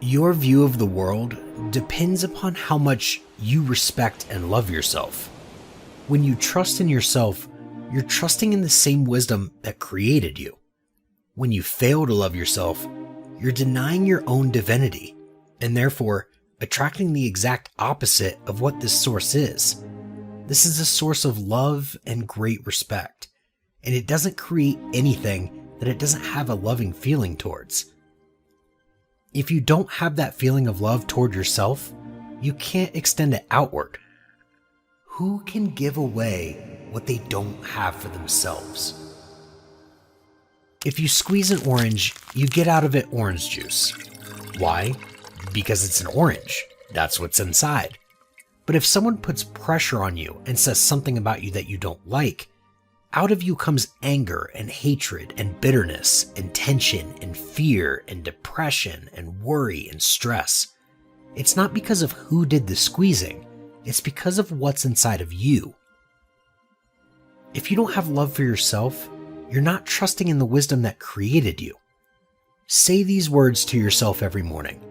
Your view of the world depends upon how much you respect and love yourself. When you trust in yourself, you're trusting in the same wisdom that created you. When you fail to love yourself, you're denying your own divinity, and therefore attracting the exact opposite of what this source is. This is a source of love and great respect, and it doesn't create anything that it doesn't have a loving feeling towards. If you don't have that feeling of love toward yourself, you can't extend it outward. Who can give away what they don't have for themselves? If you squeeze an orange, you get out of it orange juice. Why? Because it's an orange. That's what's inside. But if someone puts pressure on you and says something about you that you don't like, out of you comes anger and hatred and bitterness and tension and fear and depression and worry and stress. It's not because of who did the squeezing, it's because of what's inside of you. If you don't have love for yourself, you're not trusting in the wisdom that created you. Say these words to yourself every morning.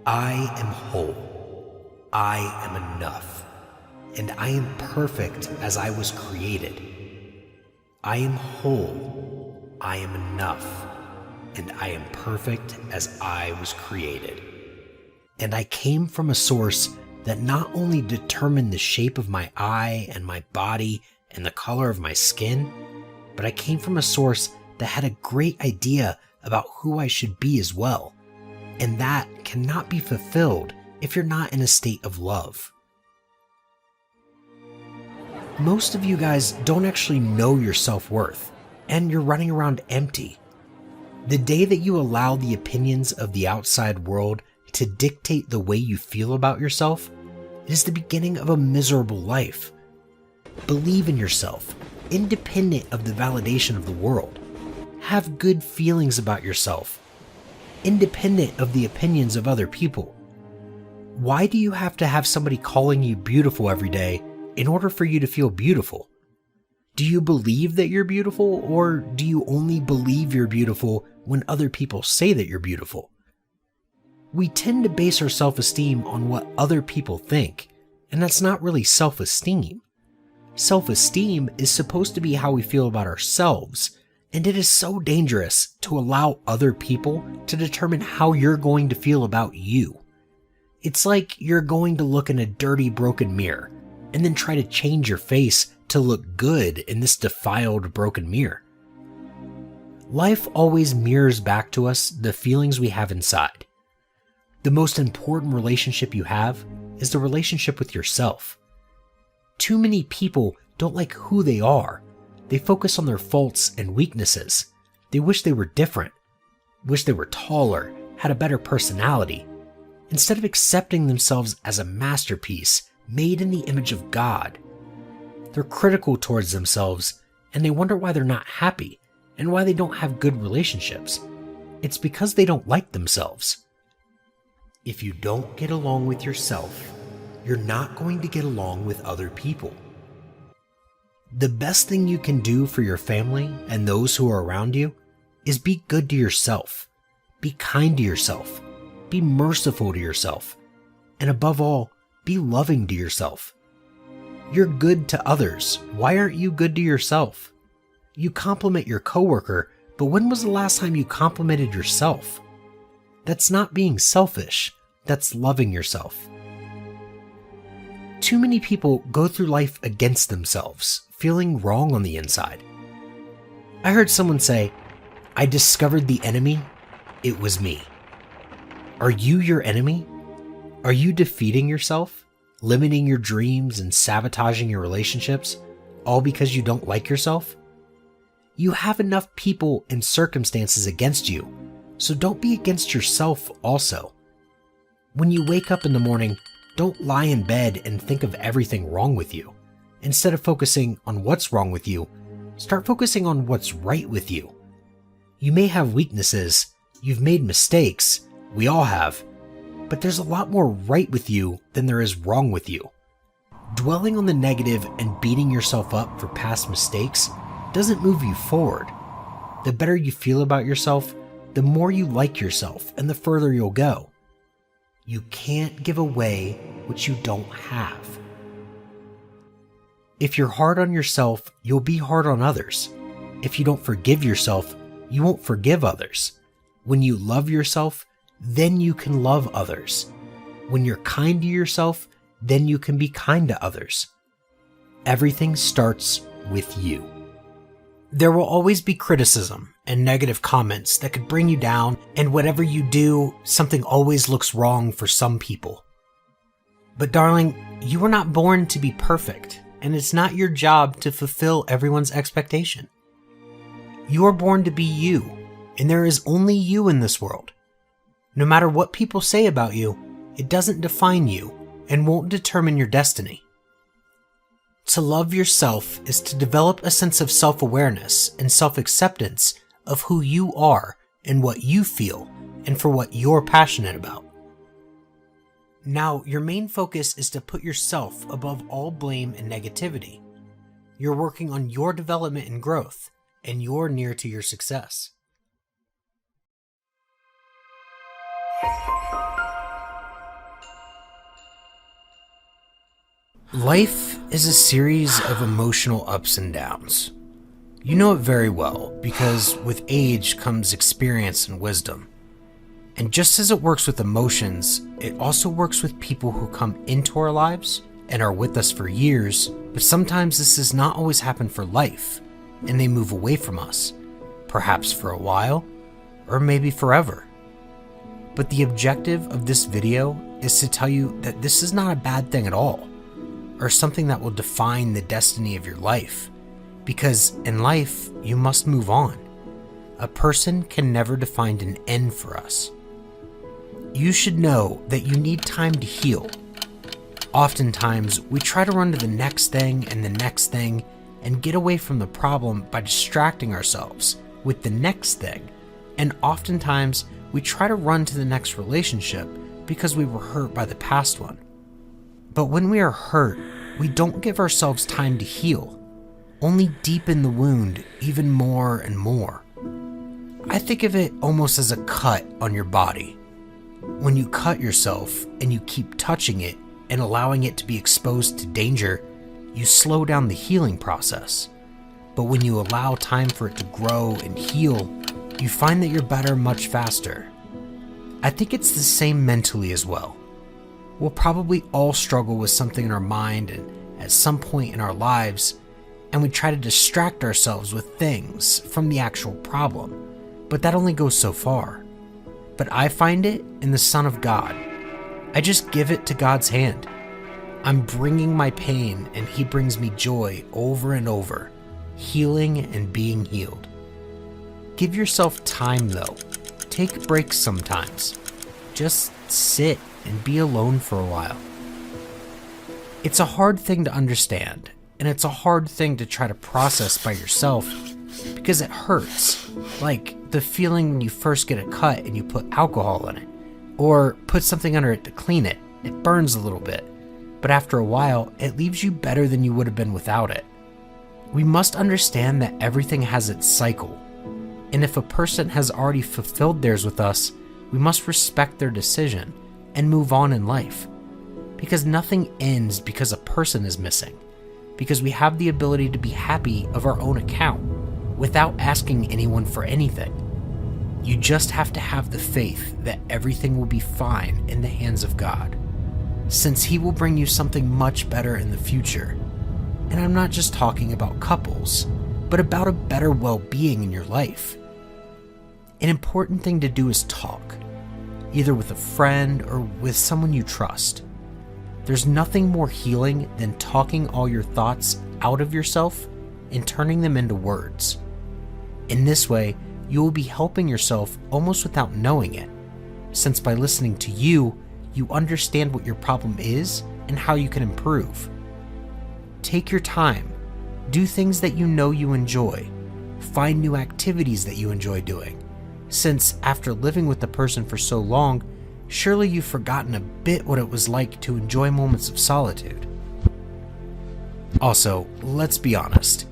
I am whole. I am enough. And I am perfect as I was created. I am whole, I am enough, and I am perfect as I was created. And I came from a source that not only determined the shape of my eye and my body and the color of my skin, but I came from a source that had a great idea about who I should be as well. And that cannot be fulfilled if you're not in a state of love. Most of you guys don't actually know your self-worth, and you're running around empty. The day that you allow the opinions of the outside world to dictate the way you feel about yourself, it is the beginning of a miserable life. Believe in yourself, independent of the validation of the world. Have good feelings about yourself, independent of the opinions of other people. Why do you have to have somebody calling you beautiful every day in order for you to feel beautiful? Do you believe that you're beautiful, or do you only believe you're beautiful when other people say that you're beautiful? We tend to base our self-esteem on what other people think, and that's not really self-esteem. Self-esteem is supposed to be how we feel about ourselves, and it is so dangerous to allow other people to determine how you're going to feel about you. It's like you're going to look in a dirty, broken mirror and then try to change your face to look good in this defiled, broken mirror. Life always mirrors back to us the feelings we have inside. The most important relationship you have is the relationship with yourself. Too many people don't like who they are. They focus on their faults and weaknesses. They wish they were different, wish they were taller, had a better personality, instead of accepting themselves as a masterpiece made in the image of God. They're critical towards themselves, and they wonder why they're not happy and why they don't have good relationships. It's because they don't like themselves. If you don't get along with yourself, you're not going to get along with other people. The best thing you can do for your family and those who are around you is be good to yourself, be kind to yourself, be merciful to yourself, and above all, be loving to yourself. You're good to others. Why aren't you good to yourself? You compliment your coworker, but when was the last time you complimented yourself? That's not being selfish. That's loving yourself. Too many people go through life against themselves, feeling wrong on the inside. I heard someone say, I discovered the enemy. It was me. Are you your enemy? Are you defeating yourself, limiting your dreams and sabotaging your relationships, all because you don't like yourself? You have enough people and circumstances against you, so don't be against yourself also. When you wake up in the morning, don't lie in bed and think of everything wrong with you. Instead of focusing on what's wrong with you, start focusing on what's right with you. You may have weaknesses, you've made mistakes, we all have, but there's a lot more right with you than there is wrong with you. Dwelling on the negative and beating yourself up for past mistakes doesn't move you forward. The better you feel about yourself, the more you like yourself and the further you'll go. You can't give away what you don't have. If you're hard on yourself, you'll be hard on others. If you don't forgive yourself, you won't forgive others. When you love yourself, then you can love others. When you're kind to yourself, then you can be kind to others. Everything starts with you. There will always be criticism and negative comments that could bring you down, and whatever you do, something always looks wrong for some people. But darling, you were not born to be perfect, and it's not your job to fulfill everyone's expectation. You are born to be you, and there is only you in this world. No matter what people say about you, it doesn't define you and won't determine your destiny. To love yourself is to develop a sense of self-awareness and self-acceptance of who you are and what you feel and for what you're passionate about. Now, your main focus is to put yourself above all blame and negativity. You're working on your development and growth, and you're near to your success. Life is a series of emotional ups and downs. You know it very well because with age comes experience and wisdom. And just as it works with emotions, it also works with people who come into our lives and are with us for years, but sometimes this does not always happen for life, and they move away from us, perhaps for a while, or maybe forever. But the objective of this video is to tell you that this is not a bad thing at all, or something that will define the destiny of your life, because in life, you must move on. A person can never define an end for us. You should know that you need time to heal. Oftentimes, we try to run to the next thing and the next thing and get away from the problem by distracting ourselves with the next thing. And oftentimes, we try to run to the next relationship because we were hurt by the past one. But when we are hurt, we don't give ourselves time to heal, only deepen the wound even more and more. I think of it almost as a cut on your body. When you cut yourself and you keep touching it and allowing it to be exposed to danger, you slow down the healing process. But when you allow time for it to grow and heal, you find that you're better much faster. I think it's the same mentally as well. We'll probably all struggle with something in our mind and at some point in our lives, and we try to distract ourselves with things from the actual problem, but that only goes so far. But I find it in the Son of God. I just give it to God's hand. I'm bringing my pain and He brings me joy over and over, healing and being healed. Give yourself time though. Take breaks sometimes. Just sit and be alone for a while. It's a hard thing to understand, and it's a hard thing to try to process by yourself because it hurts. Like the feeling when you first get a cut and you put alcohol in it, or put something under it to clean it. It burns a little bit, but after a while, it leaves you better than you would have been without it. We must understand that everything has its cycle, and if a person has already fulfilled theirs with us, we must respect their decision and move on in life. Because nothing ends because a person is missing. Because we have the ability to be happy of our own account without asking anyone for anything. You just have to have the faith that everything will be fine in the hands of God, since He will bring you something much better in the future. And I'm not just talking about couples, but about a better well-being in your life. An important thing to do is talk, either with a friend or with someone you trust. There's nothing more healing than talking all your thoughts out of yourself and turning them into words. In this way, you will be helping yourself almost without knowing it, since by listening to you, you understand what your problem is and how you can improve. Take your time. Do things that you know you enjoy. Find new activities that you enjoy doing, since after living with the person for so long, surely you've forgotten a bit what it was like to enjoy moments of solitude. Also, let's be honest.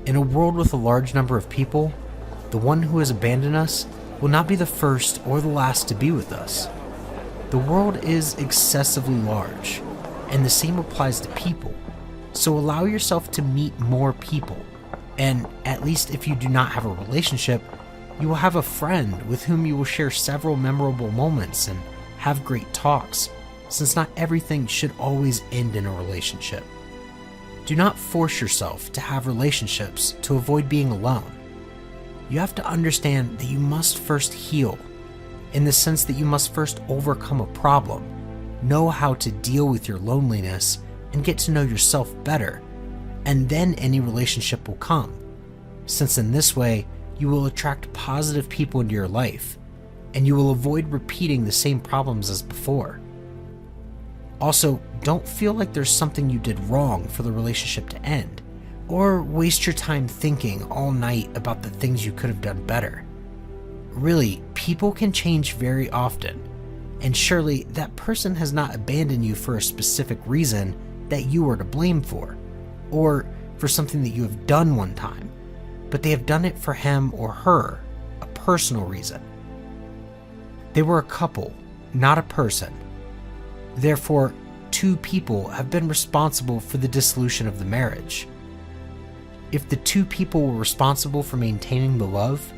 In a world with a large number of people, the one who has abandoned us will not be the first or the last to be with us. The world is excessively large, and the same applies to people. So allow yourself to meet more people, and at least if you do not have a relationship, you will have a friend with whom you will share several memorable moments and have great talks, since not everything should always end in a relationship. Do not force yourself to have relationships to avoid being alone. You have to understand that you must first heal, in the sense that you must first overcome a problem, know how to deal with your loneliness, and get to know yourself better, and then any relationship will come, since in this way you will attract positive people into your life, and you will avoid repeating the same problems as before. Also, don't feel like there's something you did wrong for the relationship to end, or waste your time thinking all night about the things you could have done better. Really, people can change very often, and surely that person has not abandoned you for a specific reason that you are to blame for, or for something that you have done one time, but they have done it for him or her, a personal reason. They were a couple, not a person. Therefore, two people have been responsible for the dissolution of the marriage. If the two people were responsible for maintaining the love,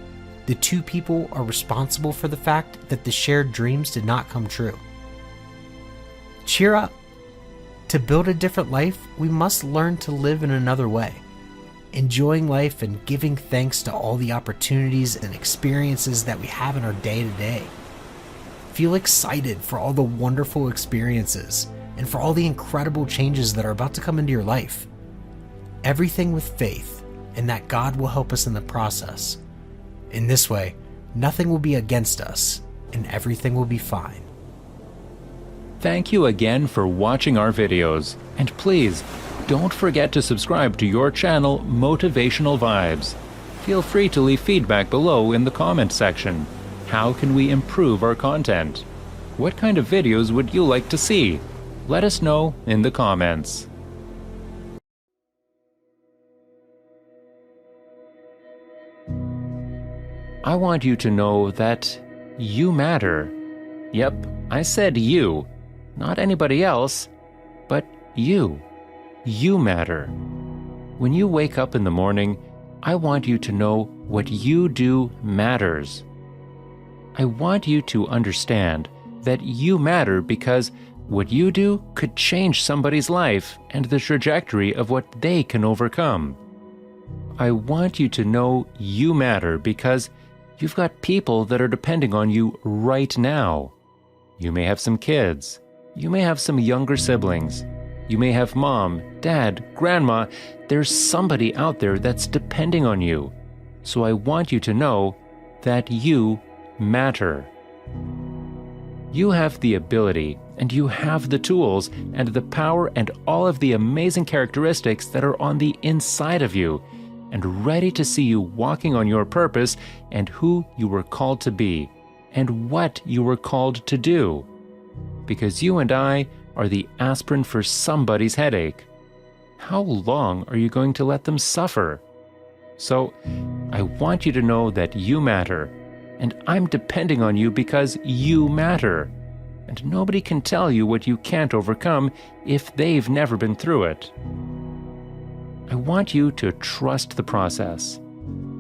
the two people are responsible for the fact that the shared dreams did not come true. Cheer up. To build a different life, we must learn to live in another way, enjoying life and giving thanks to all the opportunities and experiences that we have in our day-to-day. Feel excited for all the wonderful experiences and for all the incredible changes that are about to come into your life. Everything with faith, and that God will help us in the process. In this way, nothing will be against us, and everything will be fine. Thank you again for watching our videos, and please, don't forget to subscribe to your channel, Motivational Vibes. Feel free to leave feedback below in the comment section. How can we improve our content? What kind of videos would you like to see? Let us know in the comments. I want you to know that you matter. Yep, I said you. Not anybody else, but you. You matter. When you wake up in the morning, I want you to know what you do matters. I want you to understand that you matter because what you do could change somebody's life and the trajectory of what they can overcome. I want you to know you matter because you've got people that are depending on you right now. You may have some kids. You may have some younger siblings. You may have mom, dad, grandma. There's somebody out there that's depending on you. So I want you to know that you matter. You have the ability, and you have the tools, and the power, and all of the amazing characteristics that are on the inside of you, and ready to see you walking on your purpose and who you were called to be, and what you were called to do. Because you and I are the aspirin for somebody's headache. How long are you going to let them suffer? So, I want you to know that you matter, and I'm depending on you because you matter. And nobody can tell you what you can't overcome if they've never been through it. I want you to trust the process.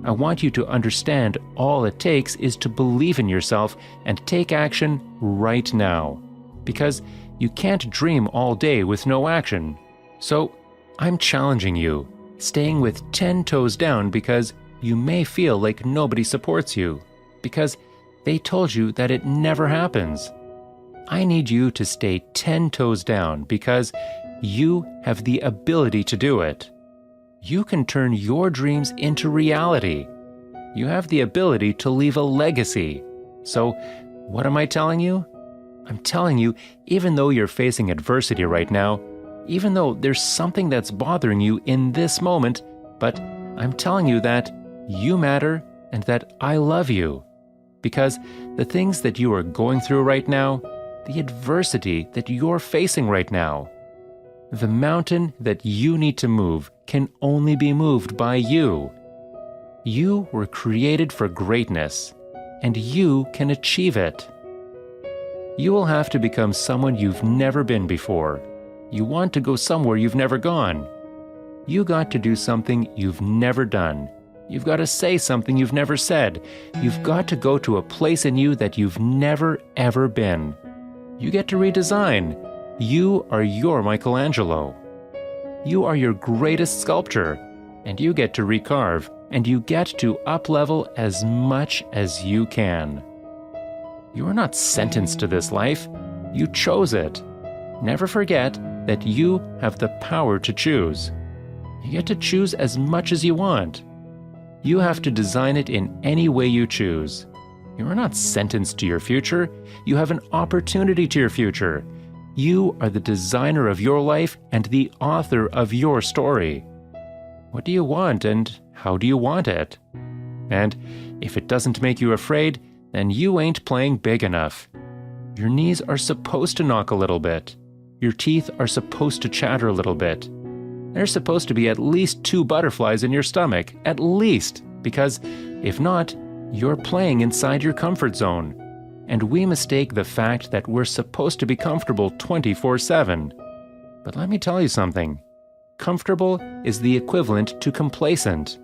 I want you to understand all it takes is to believe in yourself and take action right now. Because you can't dream all day with no action. So, I'm challenging you, staying with 10 toes down because you may feel like nobody supports you, because they told you that it never happens. I need you to stay 10 toes down because you have the ability to do it. You can turn your dreams into reality. You have the ability to leave a legacy. So, what am I telling you? I'm telling you, even though you're facing adversity right now, even though there's something that's bothering you in this moment, but I'm telling you that you matter and that I love you. Because the things that you are going through right now, the adversity that you're facing right now, the mountain that you need to move can only be moved by you. You were created for greatness, and you can achieve it. You will have to become someone you've never been before. You want to go somewhere you've never gone. You got to do something you've never done. You've got to say something you've never said. You've got to go to a place in you that you've never, ever been. You get to redesign. You are your Michelangelo. You are your greatest sculptor, and you get to recarve, and you get to up-level as much as you can. You are not sentenced to this life. You chose it. Never forget that you have the power to choose. You get to choose as much as you want. You have to design it in any way you choose. You are not sentenced to your future. You have an opportunity to your future. You are the designer of your life and the author of your story. What do you want and how do you want it? And if it doesn't make you afraid, then you ain't playing big enough. Your knees are supposed to knock a little bit. Your teeth are supposed to chatter a little bit. There's supposed to be at least 2 butterflies in your stomach, at least, because if not, you're playing inside your comfort zone. And we mistake the fact that we're supposed to be comfortable 24/7. But let me tell you something. Comfortable is the equivalent to complacent.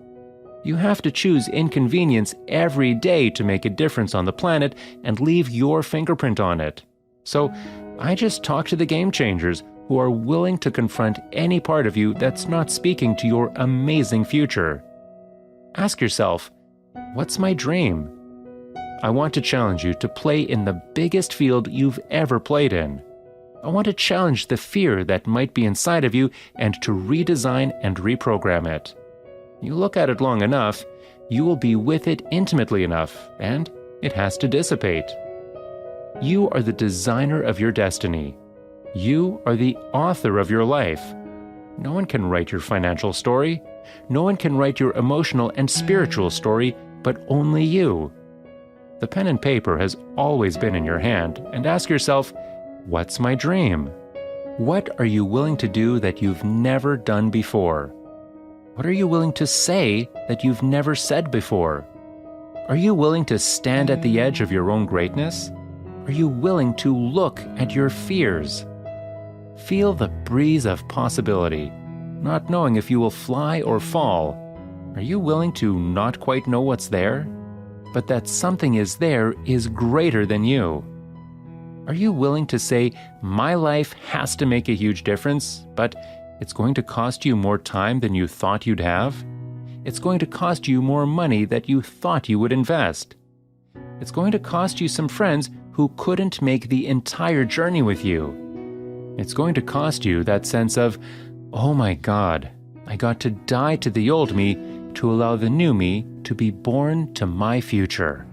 You have to choose inconvenience every day to make a difference on the planet and leave your fingerprint on it. So I just talk to the game changers who are willing to confront any part of you that's not speaking to your amazing future. Ask yourself, what's my dream? I want to challenge you to play in the biggest field you've ever played in. I want to challenge the fear that might be inside of you and to redesign and reprogram it. You look at it long enough, you will be with it intimately enough, and it has to dissipate. You are the designer of your destiny. You are the author of your life. No one can write your financial story. No one can write your emotional and spiritual story, but only you. The pen and paper has always been in your hand, and ask yourself, what's my dream? What are you willing to do that you've never done before? What are you willing to say that you've never said before? Are you willing to stand at the edge of your own greatness? Are you willing to look at your fears? Feel the breeze of possibility, not knowing if you will fly or fall. Are you willing to not quite know what's there, but that something is there is greater than you? Are you willing to say, my life has to make a huge difference, but it's going to cost you more time than you thought you'd have? It's going to cost you more money that you thought you would invest. It's going to cost you some friends who couldn't make the entire journey with you. It's going to cost you that sense of, oh my God, I got to die to the old me to allow the new me to be born to my future.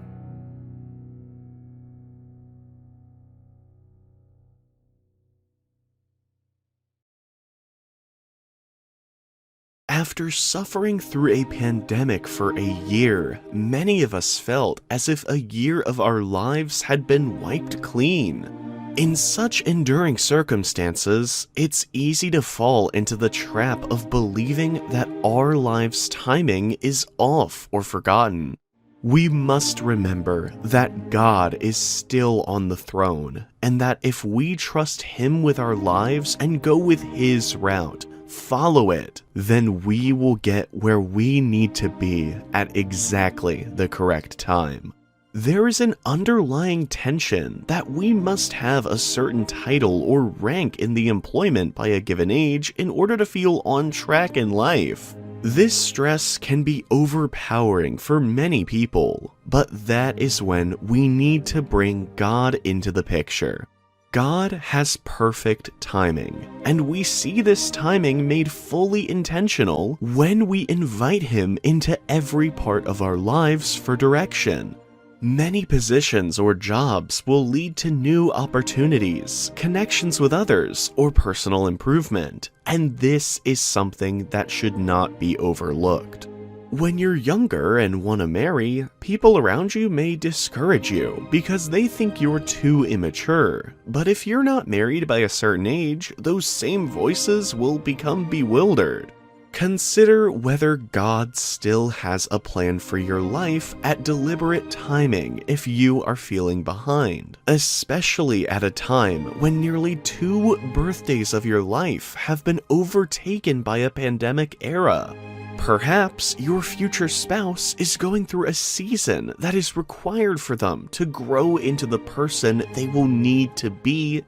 After suffering through a pandemic for a year, many of us felt as if a year of our lives had been wiped clean. In such enduring circumstances, it's easy to fall into the trap of believing that our life's timing is off or forgotten. We must remember that God is still on the throne, and that if we trust Him with our lives and go with His route, follow it, then we will get where we need to be at exactly the correct time. There is an underlying tension that we must have a certain title or rank in the employment by a given age in order to feel on track in life. This stress can be overpowering for many people, but that is when we need to bring God into the picture. God has perfect timing, and we see this timing made fully intentional when we invite Him into every part of our lives for direction. Many positions or jobs will lead to new opportunities, connections with others, or personal improvement, and this is something that should not be overlooked. When you're younger and want to marry, people around you may discourage you because they think you're too immature, but if you're not married by a certain age, those same voices will become bewildered. Consider whether God still has a plan for your life at deliberate timing if you are feeling behind, especially at a time when nearly 2 birthdays of your life have been overtaken by a pandemic era. Perhaps your future spouse is going through a season that is required for them to grow into the person they will need to be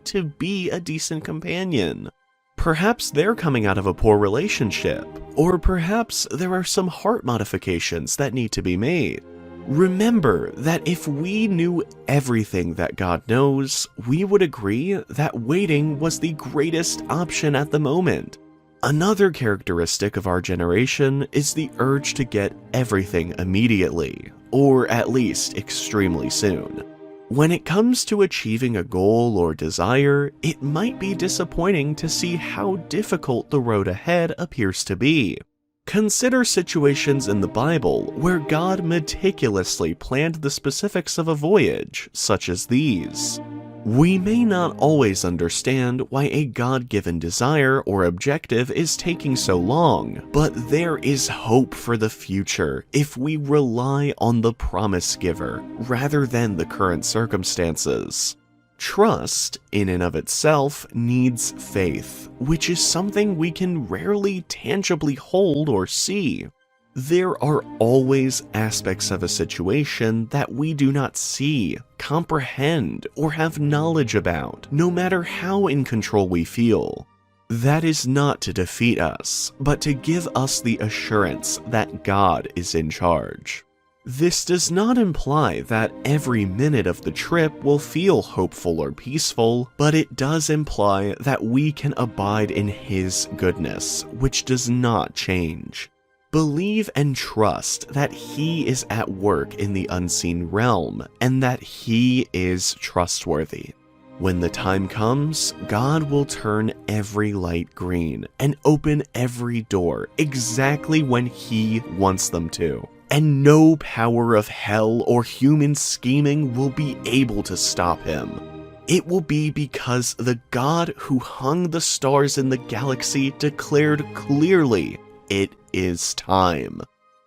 a decent companion. Perhaps they're coming out of a poor relationship, or perhaps there are some heart modifications that need to be made. Remember that if we knew everything that God knows, we would agree that waiting was the greatest option at the moment. Another characteristic of our generation is the urge to get everything immediately, or at least extremely soon. When it comes to achieving a goal or desire, it might be disappointing to see how difficult the road ahead appears to be. Consider situations in the Bible where God meticulously planned the specifics of a voyage, such as these. We may not always understand why a God-given desire or objective is taking so long, but there is hope for the future if we rely on the promise giver rather than the current circumstances. Trust, in and of itself, needs faith, which is something we can rarely tangibly hold or see. There are always aspects of a situation that we do not see, comprehend, or have knowledge about, no matter how in control we feel. That is not to defeat us, but to give us the assurance that God is in charge. This does not imply that every minute of the trip will feel hopeful or peaceful, but it does imply that we can abide in His goodness, which does not change. Believe and trust that He is at work in the unseen realm, and that He is trustworthy. When the time comes, God will turn every light green and open every door exactly when He wants them to. And no power of hell or human scheming will be able to stop Him. It will be because the God who hung the stars in the galaxy declared clearly, "It is time."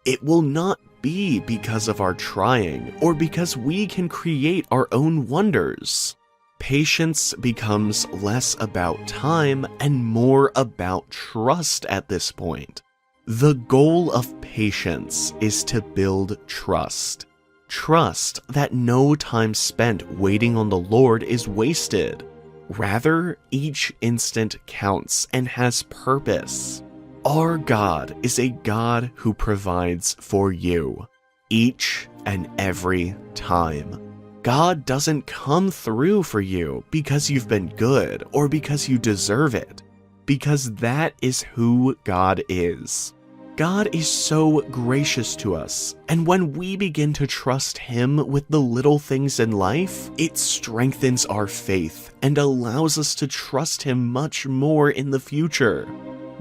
It will not be because of our trying or because we can create our own wonders. Patience becomes less about time and more about trust at this point. The goal of patience is to build trust. Trust that no time spent waiting on the Lord is wasted. Rather, each instant counts and has purpose. Our God is a God who provides for you, each and every time. God doesn't come through for you because you've been good or because you deserve it, because that is who God is. God is so gracious to us, and when we begin to trust Him with the little things in life, it strengthens our faith and allows us to trust Him much more in the future.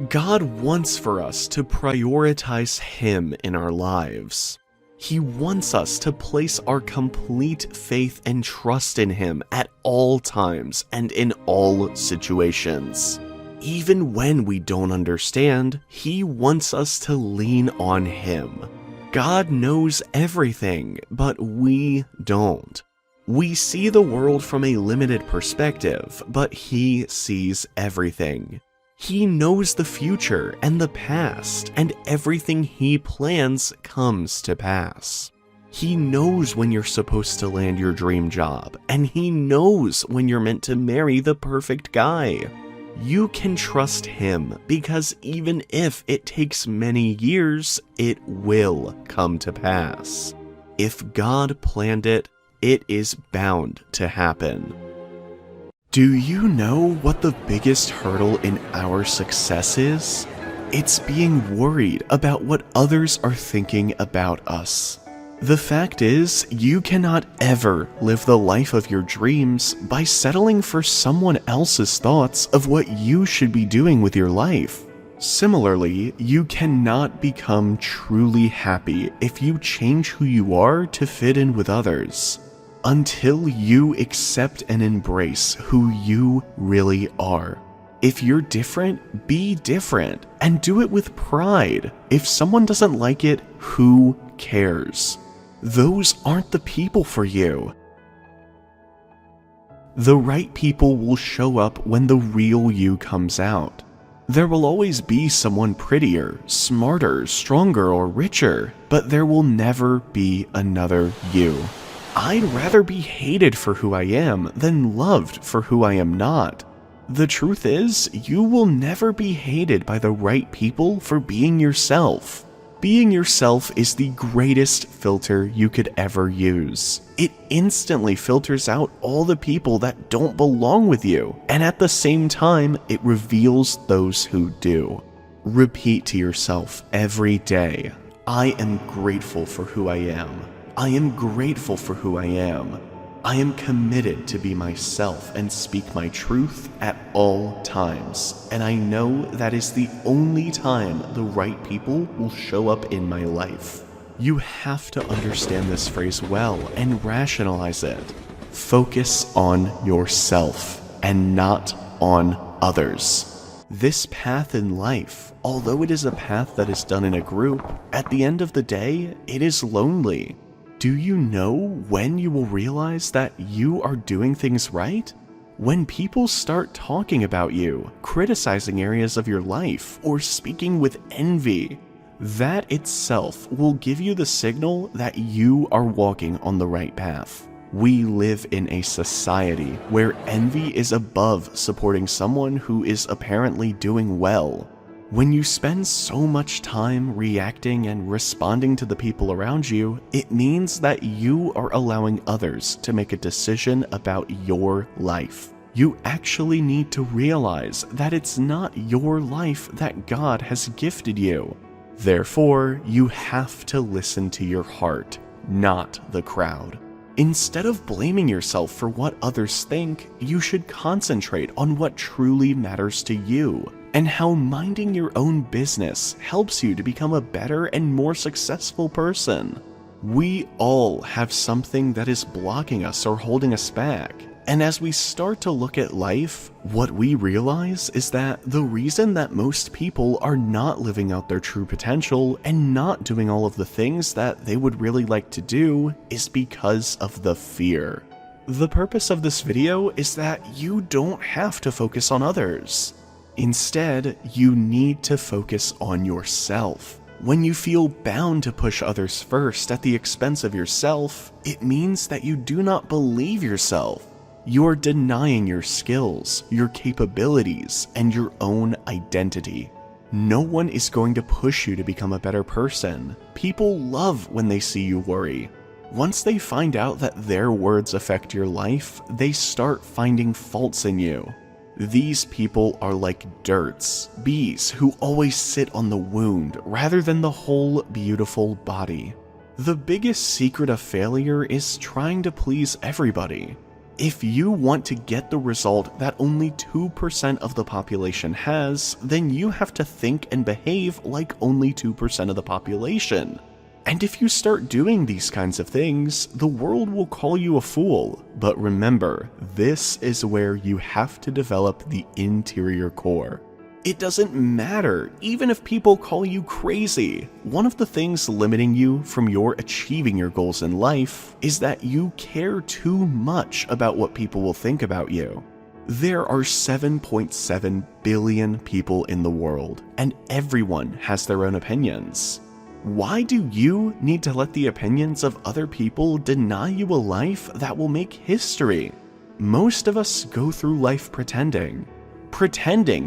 God wants for us to prioritize Him in our lives. He wants us to place our complete faith and trust in Him at all times and in all situations. Even when we don't understand, He wants us to lean on Him. God knows everything, but we don't. We see the world from a limited perspective, but He sees everything. He knows the future and the past, and everything He plans comes to pass. He knows when you're supposed to land your dream job, and He knows when you're meant to marry the perfect guy. You can trust Him because even if it takes many years, it will come to pass. If God planned it, it is bound to happen. Do you know what the biggest hurdle in our success is? It's being worried about what others are thinking about us. The fact is, you cannot ever live the life of your dreams by settling for someone else's thoughts of what you should be doing with your life. Similarly, you cannot become truly happy if you change who you are to fit in with others. Until you accept and embrace who you really are. If you're different, be different, and do it with pride. If someone doesn't like it, who cares? Those aren't the people for you. The right people will show up when the real you comes out. There will always be someone prettier, smarter, stronger, or richer, but there will never be another you. I'd rather be hated for who I am than loved for who I am not. The truth is, you will never be hated by the right people for being yourself. Being yourself is the greatest filter you could ever use. It instantly filters out all the people that don't belong with you, and at the same time, it reveals those who do. Repeat to yourself every day, I am grateful for who I am. I am grateful for who I am. I am committed to be myself and speak my truth at all times, and I know that is the only time the right people will show up in my life. You have to understand this phrase well and rationalize it. Focus on yourself and not on others. This path in life, although it is a path that is done in a group, at the end of the day, it is lonely. Do you know when you will realize that you are doing things right? When people start talking about you, criticizing areas of your life, or speaking with envy. That itself will give you the signal that you are walking on the right path. We live in a society where envy is above supporting someone who is apparently doing well. When you spend so much time reacting and responding to the people around you, it means that you are allowing others to make a decision about your life. You actually need to realize that it's not your life that God has gifted you. Therefore, you have to listen to your heart, not the crowd. Instead of blaming yourself for what others think, you should concentrate on what truly matters to you, and how minding your own business helps you to become a better and more successful person. We all have something that is blocking us or holding us back. And as we start to look at life, what we realize is that the reason that most people are not living out their true potential and not doing all of the things that they would really like to do is because of the fear. The purpose of this video is that you don't have to focus on others. Instead, you need to focus on yourself. When you feel bound to push others first at the expense of yourself, it means that you do not believe yourself. You're denying your skills, your capabilities, and your own identity. No one is going to push you to become a better person. People love when they see you worry. Once they find out that their words affect your life, they start finding faults in you. These people are like dirts, bees who always sit on the wound rather than the whole beautiful body. The biggest secret of failure is trying to please everybody. If you want to get the result that only 2% of the population has, then you have to think and behave like only 2% of the population. And if you start doing these kinds of things, the world will call you a fool. But remember, this is where you have to develop the interior core. It doesn't matter, even if people call you crazy. One of the things limiting you from your achieving your goals in life is that you care too much about what people will think about you. There are 7.7 billion people in the world, and everyone has their own opinions. Why do you need to let the opinions of other people deny you a life that will make history? Most of us go through life pretending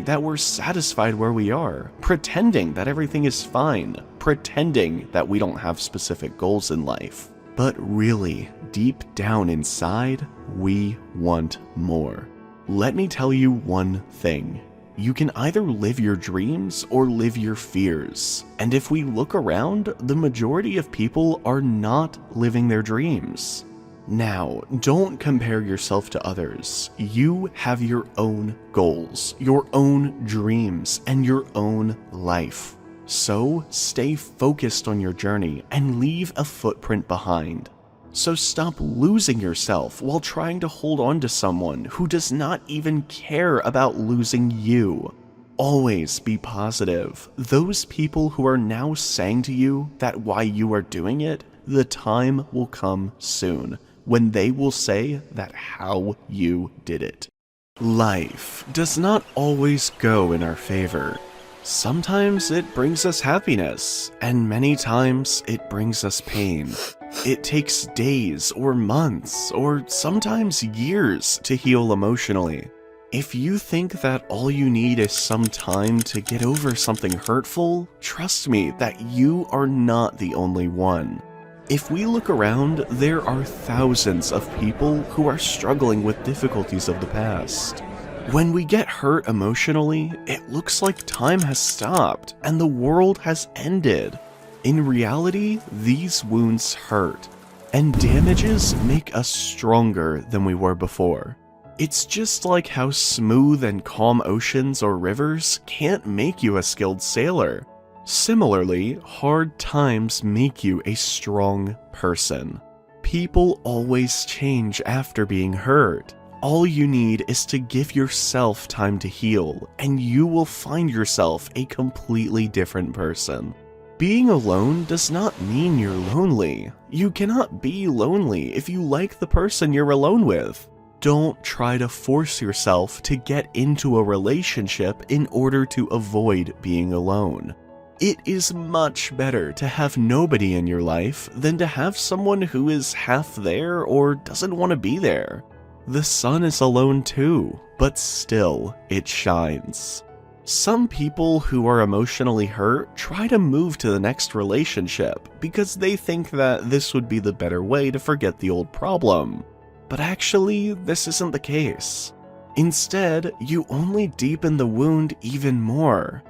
that we're satisfied where we are, pretending that everything is fine, pretending that we don't have specific goals in life. But really, deep down inside, we want more. Let me tell you one thing. You can either live your dreams or live your fears. And if we look around, the majority of people are not living their dreams. Now, don't compare yourself to others. You have your own goals, your own dreams, and your own life. So stay focused on your journey and leave a footprint behind. So stop losing yourself while trying to hold on to someone who does not even care about losing you. Always be positive. Those people who are now saying to you that why you are doing it, the time will come soon when they will say that how you did it. Life does not always go in our favor. Sometimes it brings us happiness, and many times it brings us pain. It takes days or months or sometimes years to heal emotionally. If you think that all you need is some time to get over something hurtful, trust me that you are not the only one. If we look around, there are thousands of people who are struggling with difficulties of the past. When we get hurt emotionally, it looks like time has stopped and the world has ended. In reality, these wounds hurt, and damages make us stronger than we were before. It's just like how smooth and calm oceans or rivers can't make you a skilled sailor. Similarly, hard times make you a strong person. People always change after being hurt. All you need is to give yourself time to heal, and you will find yourself a completely different person. Being alone does not mean you're lonely. You cannot be lonely if you like the person you're alone with. Don't try to force yourself to get into a relationship in order to avoid being alone. It is much better to have nobody in your life than to have someone who is half there or doesn't want to be there. The sun is alone too, but still it shines. Some people who are emotionally hurt try to move to the next relationship because they think that this would be the better way to forget the old problem. But actually, this isn't the case. Instead, you only deepen the wound even more.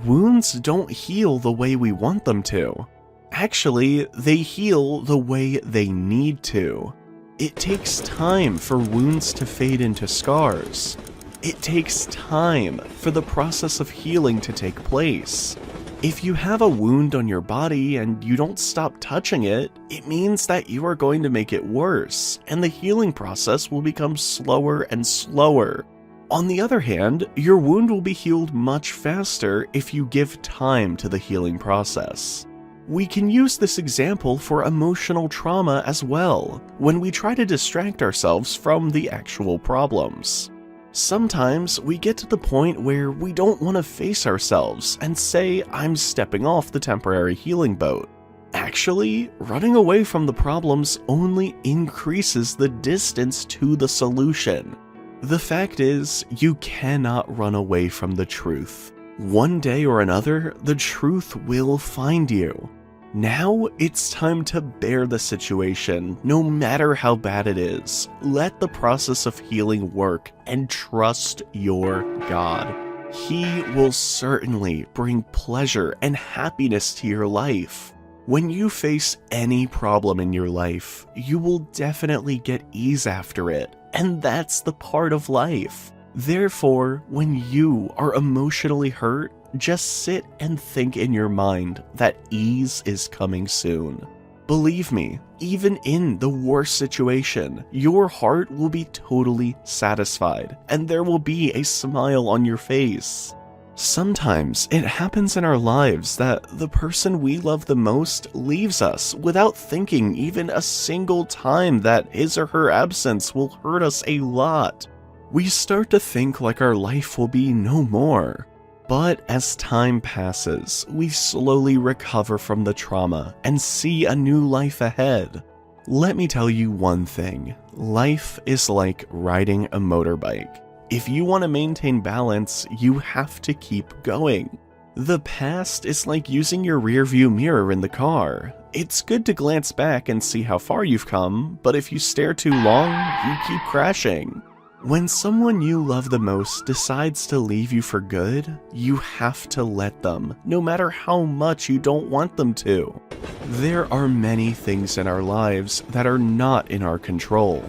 Wounds don't heal the way we want them to. Actually, they heal the way they need to. It takes time for wounds to fade into scars. It takes time for the process of healing to take place. If you have a wound on your body and you don't stop touching it, it means that you are going to make it worse, and the healing process will become slower and slower. On the other hand, your wound will be healed much faster if you give time to the healing process. We can use this example for emotional trauma as well, when we try to distract ourselves from the actual problems. Sometimes we get to the point where we don't want to face ourselves and say, I'm stepping off the temporary healing boat. Actually, running away from the problems only increases the distance to the solution. The fact is, you cannot run away from the truth. One day or another, the truth will find you. Now, it's time to bear the situation, no matter how bad it is. Let the process of healing work and trust your God. He will certainly bring pleasure and happiness to your life. When you face any problem in your life, you will definitely get ease after it, and that's the part of life. Therefore, when you are emotionally hurt, just sit and think in your mind that ease is coming soon. Believe me, even in the worst situation, your heart will be totally satisfied, and there will be a smile on your face. Sometimes it happens in our lives that the person we love the most leaves us without thinking even a single time that his or her absence will hurt us a lot. We start to think like our life will be no more. But as time passes, we slowly recover from the trauma and see a new life ahead. Let me tell you one thing. Life is like riding a motorbike. If you want to maintain balance, you have to keep going. The past is like using your rearview mirror in the car. It's good to glance back and see how far you've come, but if you stare too long, you keep crashing. When someone you love the most decides to leave you for good, you have to let them, no matter how much you don't want them to. There are many things in our lives that are not in our control.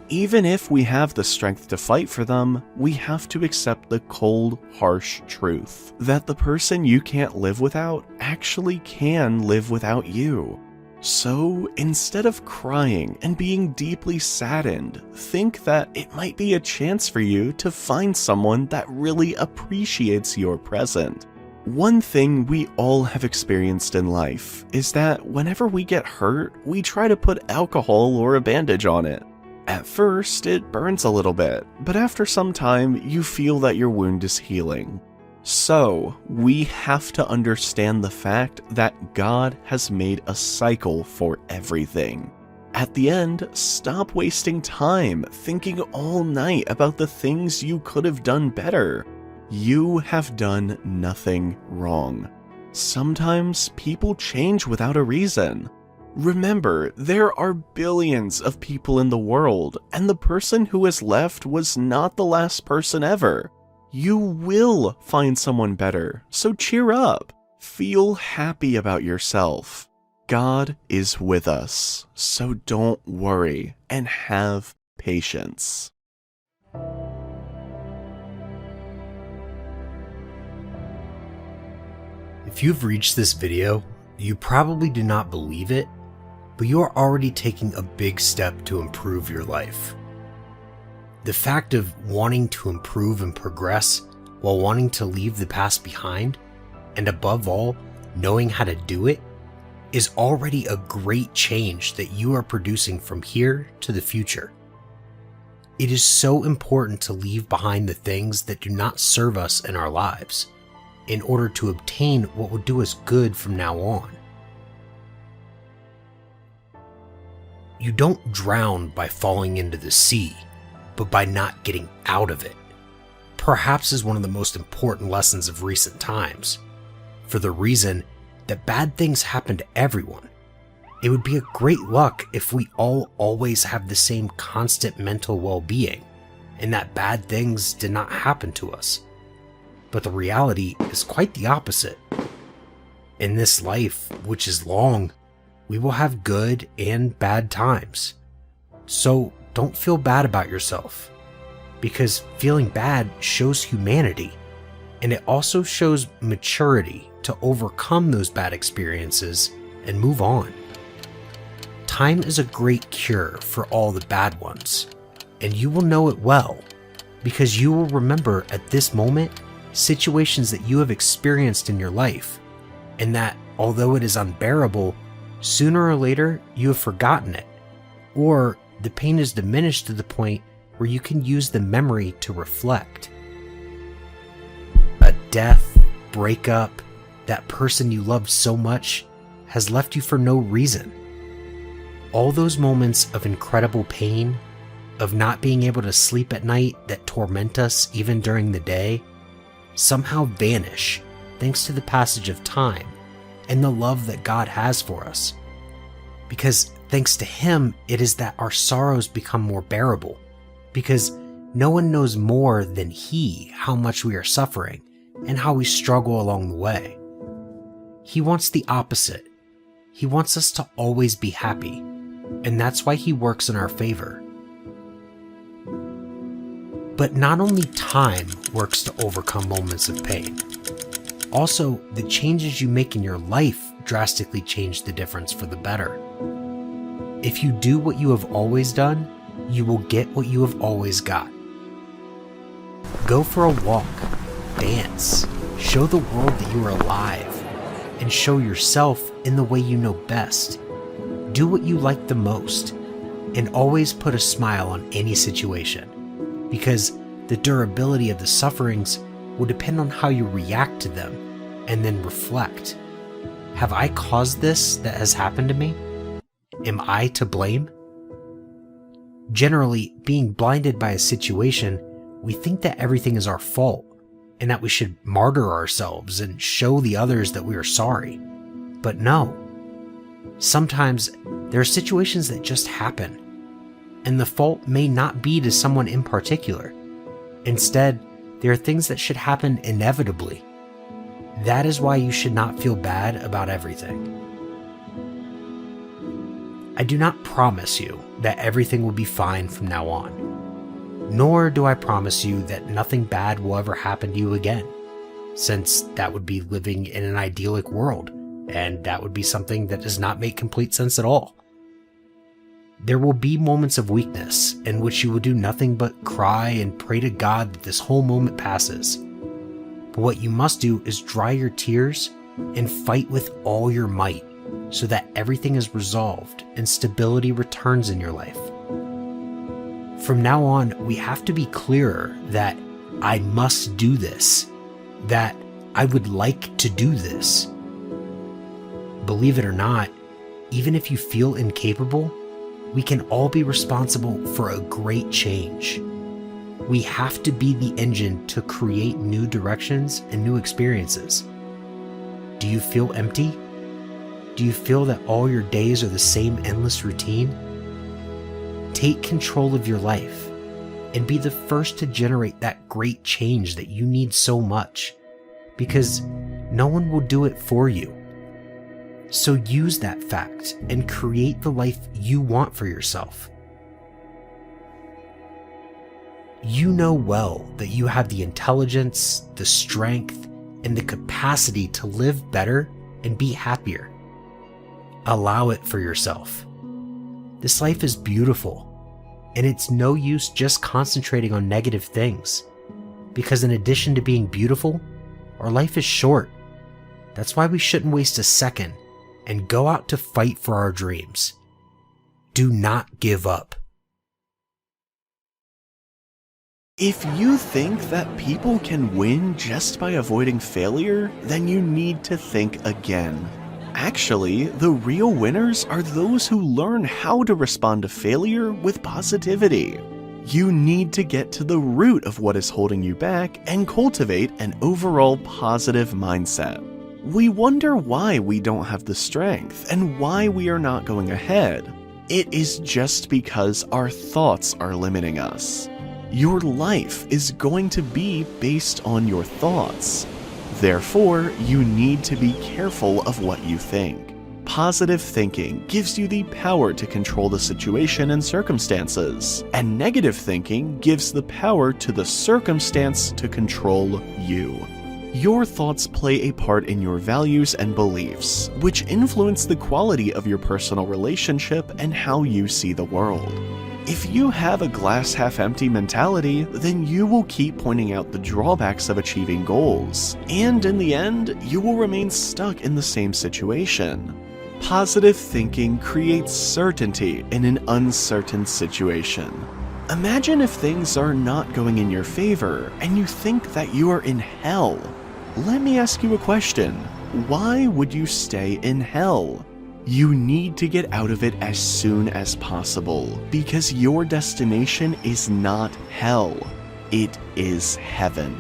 Even if we have the strength to fight for them, we have to accept the cold, harsh truth that the person you can't live without actually can live without you. So instead of crying and being deeply saddened, think that it might be a chance for you to find someone that really appreciates your present. One thing we all have experienced in life is that whenever we get hurt, we try to put alcohol or a bandage on it. At first, it burns a little bit, but after some time, you feel that your wound is healing. So, we have to understand the fact that God has made a cycle for everything. At the end, stop wasting time thinking all night about the things you could have done better. You have done nothing wrong. Sometimes people change without a reason. Remember, there are billions of people in the world, and the person who is left was not the last person ever. You will find someone better, so cheer up. Feel happy about yourself. God is with us, so don't worry and have patience. If you've reached this video, you probably do not believe it, but you are already taking a big step to improve your life. The fact of wanting to improve and progress while wanting to leave the past behind, and above all, knowing how to do it, is already a great change that you are producing from here to the future. It is so important to leave behind the things that do not serve us in our lives, in order to obtain what will do us good from now on. You don't drown by falling into the sea, but by not getting out of it. Perhaps is one of the most important lessons of recent times, for the reason that bad things happen to everyone. It would be a great luck if we all always have the same constant mental well-being, and that bad things did not happen to us. But the reality is quite the opposite. In this life, which is long, we will have good and bad times. So don't feel bad about yourself, because feeling bad shows humanity, and it also shows maturity to overcome those bad experiences and move on. Time is a great cure for all the bad ones, and you will know it well, because you will remember at this moment situations that you have experienced in your life, and that although it is unbearable, sooner or later you have forgotten it, or the pain is diminished to the point where you can use the memory to reflect. A death, breakup, that person you loved so much has left you for no reason. All those moments of incredible pain, of not being able to sleep at night that torment us even during the day, somehow vanish thanks to the passage of time and the love that God has for us. Because thanks to Him, it is that our sorrows become more bearable, because no one knows more than He how much we are suffering and how we struggle along the way. He wants the opposite. He wants us to always be happy, and that's why He works in our favor. But not only time works to overcome moments of pain, also the changes you make in your life drastically change the difference for the better. If you do what you have always done, you will get what you have always got. Go for a walk, dance, show the world that you are alive, and show yourself in the way you know best. Do what you like the most, and always put a smile on any situation, because the durability of the sufferings will depend on how you react to them, and then reflect. Have I caused this that has happened to me? Am I to blame? Generally, being blinded by a situation, we think that everything is our fault, and that we should martyr ourselves and show the others that we are sorry. But no. Sometimes there are situations that just happen, and the fault may not be to someone in particular. Instead, there are things that should happen inevitably. That is why you should not feel bad about everything. I do not promise you that everything will be fine from now on, nor do I promise you that nothing bad will ever happen to you again, since that would be living in an idyllic world, and that would be something that does not make complete sense at all. There will be moments of weakness in which you will do nothing but cry and pray to God that this whole moment passes. But what you must do is dry your tears and fight with all your might so that everything is resolved and stability returns in your life. From now on, we have to be clearer that I must do this, that I would like to do this. Believe it or not, even if you feel incapable, we can all be responsible for a great change. We have to be the engine to create new directions and new experiences. Do you feel empty? Do you feel that all your days are the same endless routine? Take control of your life and be the first to generate that great change that you need so much, because no one will do it for you. So use that fact and create the life you want for yourself. You know well that you have the intelligence, the strength, and the capacity to live better and be happier. Allow it for yourself. This life is beautiful, and it's no use just concentrating on negative things, because in addition to being beautiful, our life is short. That's why we shouldn't waste a second and go out to fight for our dreams. Do not give up. If you think that people can win just by avoiding failure, then you need to think again. Actually, the real winners are those who learn how to respond to failure with positivity. You need to get to the root of what is holding you back and cultivate an overall positive mindset. We wonder why we don't have the strength and why we are not going ahead. It is just because our thoughts are limiting us. Your life is going to be based on your thoughts. Therefore, you need to be careful of what you think. Positive thinking gives you the power to control the situation and circumstances, and negative thinking gives the power to the circumstance to control you. Your thoughts play a part in your values and beliefs, which influence the quality of your personal relationship and how you see the world. If you have a glass half empty mentality, then you will keep pointing out the drawbacks of achieving goals, and in the end, you will remain stuck in the same situation. Positive thinking creates certainty in an uncertain situation. Imagine if things are not going in your favor and you think that you are in hell. Let me ask you a question. Why would you stay in hell? You need to get out of it as soon as possible, because your destination is not hell. It is heaven.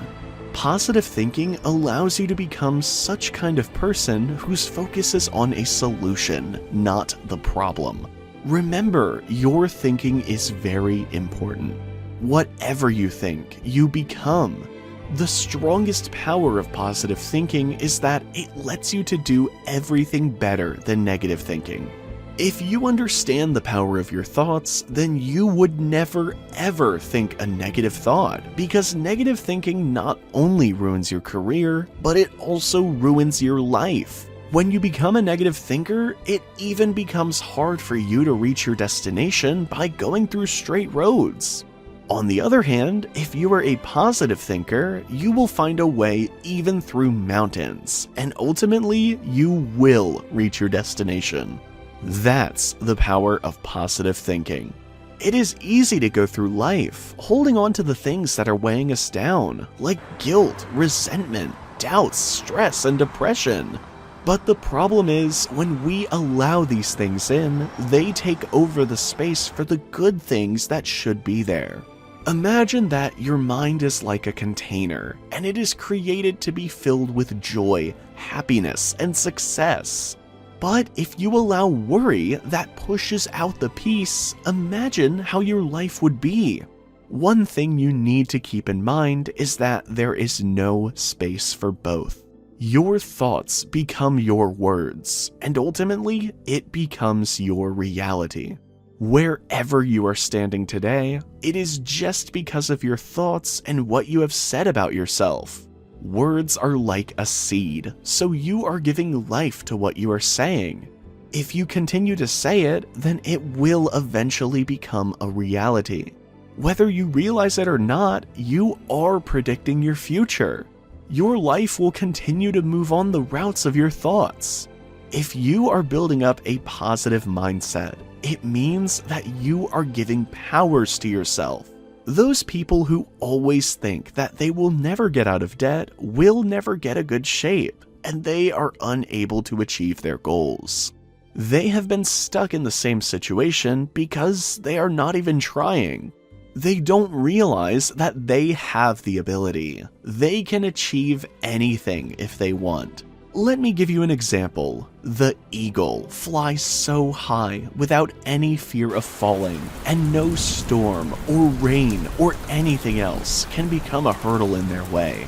Positive thinking allows you to become such kind of person whose focus is on a solution, not the problem. Remember, your thinking is very important. Whatever you think, you become. The strongest power of positive thinking is that it lets you to do everything better than negative thinking. If you understand the power of your thoughts, then you would never ever think a negative thought, because negative thinking not only ruins your career, but it also ruins your life. When you become a negative thinker, it even becomes hard for you to reach your destination by going through straight roads. On the other hand, if you are a positive thinker, you will find a way even through mountains, and ultimately, you will reach your destination. That's the power of positive thinking. It is easy to go through life, holding on to the things that are weighing us down, like guilt, resentment, doubts, stress, and depression. But the problem is, when we allow these things in, they take over the space for the good things that should be there. Imagine that your mind is like a container, and it is created to be filled with joy, happiness, and success. But if you allow worry that pushes out the peace, imagine how your life would be. One thing you need to keep in mind is that there is no space for both. Your thoughts become your words, and ultimately, it becomes your reality. Wherever you are standing today, it is just because of your thoughts and what you have said about yourself. Words are like a seed, so you are giving life to what you are saying. If you continue to say it, then it will eventually become a reality. Whether you realize it or not, you are predicting your future. Your life will continue to move on the routes of your thoughts. If you are building up a positive mindset, it means that you are giving powers to yourself. Those people who always think that they will never get out of debt will never get a good shape, and they are unable to achieve their goals. They have been stuck in the same situation because they are not even trying. They don't realize that they have the ability. They can achieve anything if they want. Let me give you an example. The eagle flies so high without any fear of falling, and no storm or rain or anything else can become a hurdle in their way.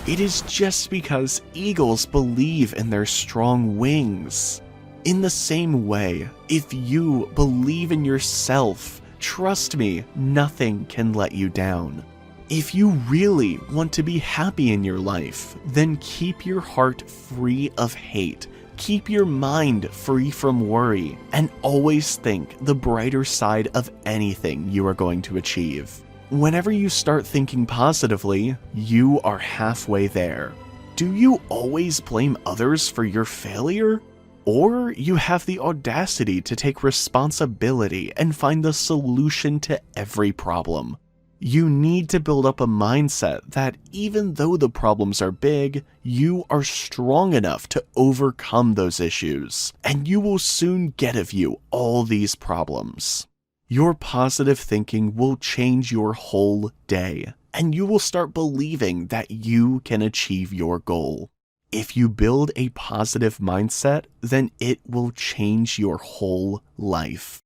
It is just because eagles believe in their strong wings. In the same way, if you believe in yourself, trust me, nothing can let you down. If you really want to be happy in your life, then keep your heart free of hate, keep your mind free from worry, and always think the brighter side of anything you are going to achieve. Whenever you start thinking positively, you are halfway there. Do you always blame others for your failure? Or you have the audacity to take responsibility and find the solution to every problem? You need to build up a mindset that even though the problems are big, you are strong enough to overcome those issues, and you will soon get of you all these problems. Your positive thinking will change your whole day, and you will start believing that you can achieve your goal. If you build a positive mindset, then it will change your whole life.